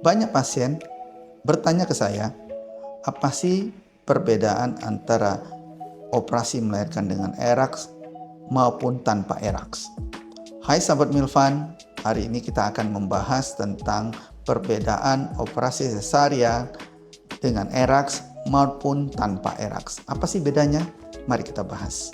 Banyak pasien bertanya ke saya, apa sih perbedaan antara operasi melahirkan dengan ERAX maupun tanpa ERAX? Hai sahabat Milvan, hari ini kita akan membahas tentang perbedaan operasi sesarian dengan ERAX maupun tanpa ERAX. Apa sih bedanya? Mari kita bahas.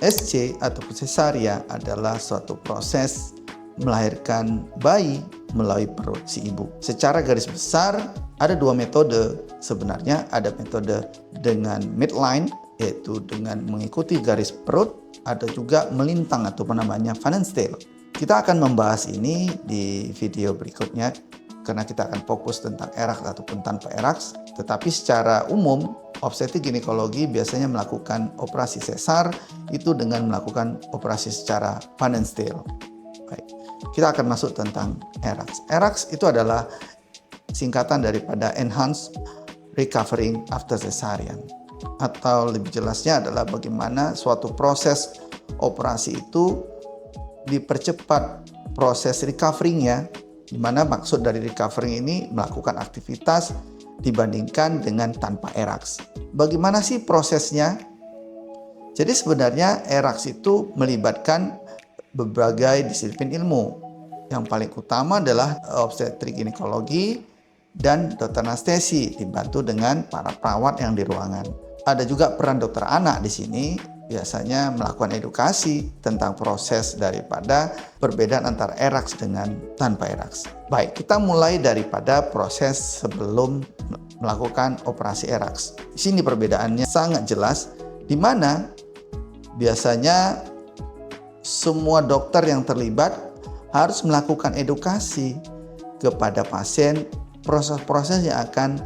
SC atau cesaria adalah suatu proses melahirkan bayi melalui perut si ibu. Secara garis besar ada dua metode sebenarnya. Ada metode dengan midline, yaitu dengan mengikuti garis perut. Ada juga melintang atau namanya Van den Steel. Kita akan membahas ini di video berikutnya karena kita akan fokus tentang ERAX ataupun tanpa ERAX. Tetapi secara umum obstetrik ginekologi biasanya melakukan operasi sesar itu dengan melakukan operasi secara Van den Steel. Baik, kita akan masuk tentang ERAX. ERAX itu adalah singkatan daripada Enhanced Recovering After Cesarean, atau lebih jelasnya adalah bagaimana suatu proses operasi itu dipercepat proses recovery-nya, di mana maksud dari recovery ini melakukan aktivitas dibandingkan dengan tanpa ERAX. Bagaimana sih prosesnya? Jadi sebenarnya ERAX itu melibatkan berbagai disiplin ilmu. Yang paling utama adalah obstetrik ginekologi dan dokter anestesi dibantu dengan para perawat yang di ruangan. Ada juga peran dokter anak di sini, biasanya melakukan edukasi tentang proses daripada perbedaan antara ERAX dengan tanpa ERAX. Baik, kita mulai daripada proses sebelum melakukan operasi ERAX. Di sini perbedaannya sangat jelas, di mana biasanya semua dokter yang terlibat harus melakukan edukasi kepada pasien proses-proses yang akan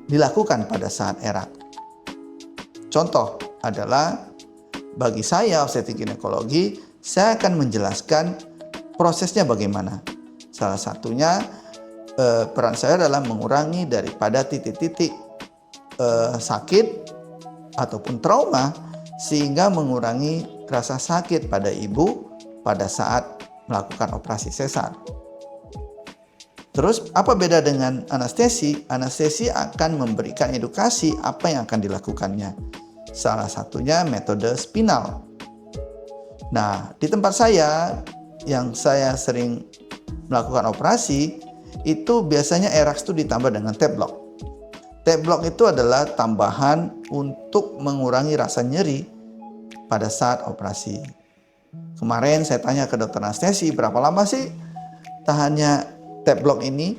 dilakukan pada saat ERAX. Contoh adalah bagi saya obstetrik ginekologi, saya akan menjelaskan prosesnya bagaimana. Salah satunya peran saya adalah mengurangi daripada titik-titik sakit ataupun trauma sehingga mengurangi rasa sakit pada ibu pada saat melakukan operasi sesar. Terus apa beda dengan anestesi? Anestesi akan memberikan edukasi apa yang akan dilakukannya. Salah satunya metode spinal. Nah, di tempat saya yang saya sering melakukan operasi itu biasanya ERAX itu ditambah dengan tape-block. Tape-block itu adalah tambahan untuk mengurangi rasa nyeri pada saat operasi. Kemarin saya tanya ke dokter anestesi, berapa lama sih tahannya tape-block ini?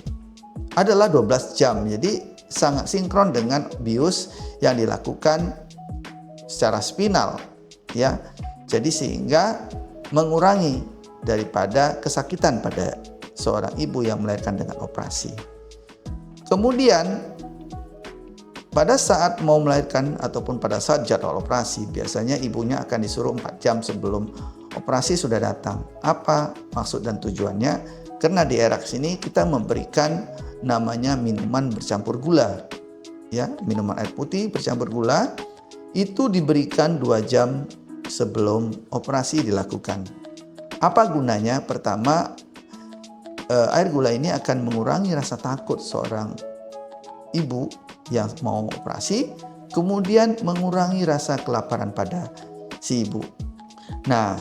Adalah 12 jam. Jadi sangat sinkron dengan bius yang dilakukan secara spinal, ya. Jadi sehingga mengurangi daripada kesakitan pada seorang ibu yang melahirkan dengan operasi. Kemudian pada saat mau melahirkan ataupun pada saat jadwal operasi, biasanya ibunya akan disuruh 4 jam sebelum operasi sudah datang. Apa maksud dan tujuannya? Karena di ERAX ini kita memberikan namanya minuman bercampur gula, ya, minuman air putih bercampur gula. Itu diberikan 2 jam sebelum operasi dilakukan. Apa gunanya? Pertama, air gula ini akan mengurangi rasa takut seorang ibu yang mau operasi, kemudian mengurangi rasa kelaparan pada si ibu. Nah,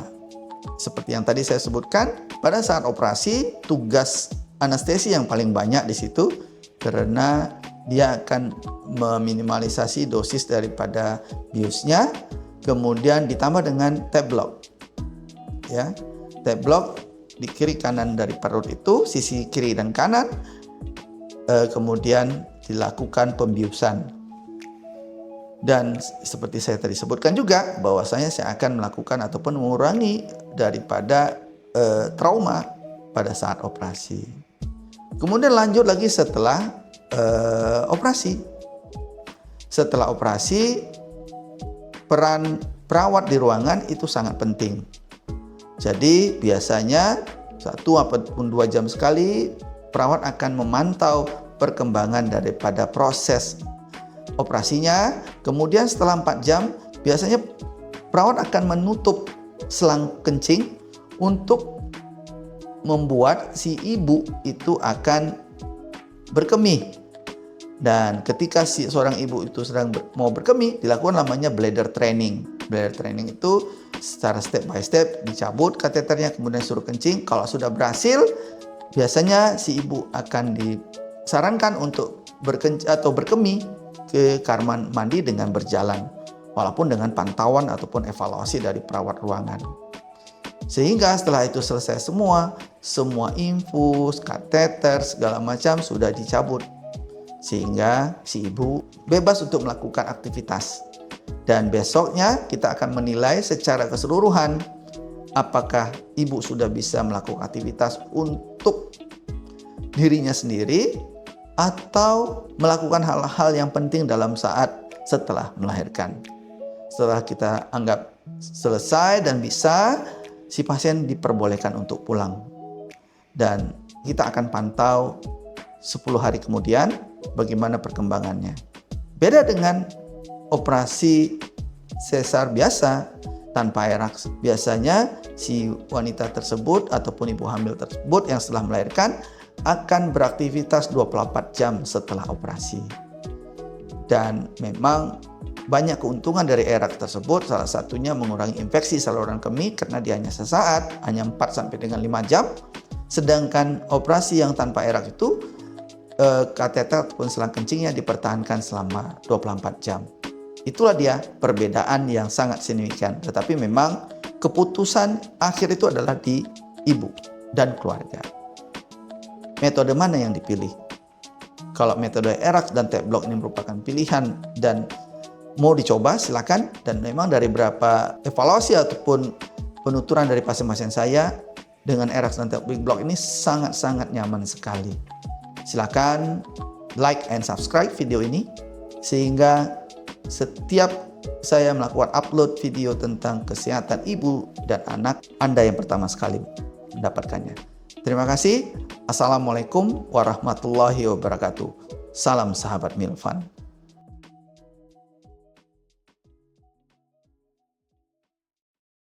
seperti yang tadi saya sebutkan, pada saat operasi tugas anestesi yang paling banyak di situ karena dia akan meminimalisasi dosis daripada biusnya, kemudian ditambah dengan tape-block. Ya, tape-block di kiri kanan dari perut itu, sisi kiri dan kanan, kemudian dilakukan pembiusan. Dan seperti saya tadi sebutkan juga, bahwasanya saya akan melakukan ataupun mengurangi daripada trauma pada saat operasi. Kemudian lanjut lagi setelah operasi. Setelah operasi, peran perawat di ruangan itu sangat penting. Jadi biasanya 1 ataupun 2 jam sekali perawat akan memantau perkembangan daripada proses operasinya. Kemudian setelah 4 jam biasanya perawat akan menutup selang kencing untuk membuat si ibu itu akan berkemih. Dan ketika seorang ibu itu sedang mau berkemih, dilakukan namanya bladder training. Bladder training itu secara step by step dicabut kateternya, kemudian suruh kencing. Kalau sudah berhasil, biasanya si ibu akan disarankan untuk berkemih ke kamar mandi dengan berjalan, walaupun dengan pantauan ataupun evaluasi dari perawat ruangan. Sehingga setelah itu selesai semua infus, kateter, segala macam sudah dicabut. Sehingga si ibu bebas untuk melakukan aktivitas. Dan besoknya kita akan menilai secara keseluruhan apakah ibu sudah bisa melakukan aktivitas untuk dirinya sendiri atau melakukan hal-hal yang penting dalam saat setelah melahirkan. Setelah kita anggap selesai dan bisa, si pasien diperbolehkan untuk pulang. Dan kita akan pantau 10 hari kemudian bagaimana perkembangannya. Beda dengan operasi sesar biasa tanpa erak. Biasanya si wanita tersebut ataupun ibu hamil tersebut yang setelah melahirkan akan beraktivitas 24 jam setelah operasi. Dan memang banyak keuntungan dari erak tersebut, salah satunya mengurangi infeksi saluran kemih karena dia hanya sesaat, hanya 4 sampai dengan 5 jam. Sedangkan operasi yang tanpa erak itu kateter ataupun selang kencingnya dipertahankan selama 24 jam. Itulah dia perbedaan yang sangat signifikan. Tetapi memang keputusan akhir itu adalah di ibu dan keluarga. Metode mana yang dipilih? Kalau metode erak dan T-block ini merupakan pilihan dan mau dicoba, silakan. Dan memang dari beberapa evaluasi ataupun penuturan dari pasien-pasien saya dengan erak dan T-block ini sangat-sangat nyaman sekali. Silakan like and subscribe video ini sehingga setiap saya melakukan upload video tentang kesehatan ibu dan anak, Anda yang pertama sekali mendapatkannya. Terima kasih. Assalamualaikum warahmatullahi wabarakatuh. Salam sahabat Milvan.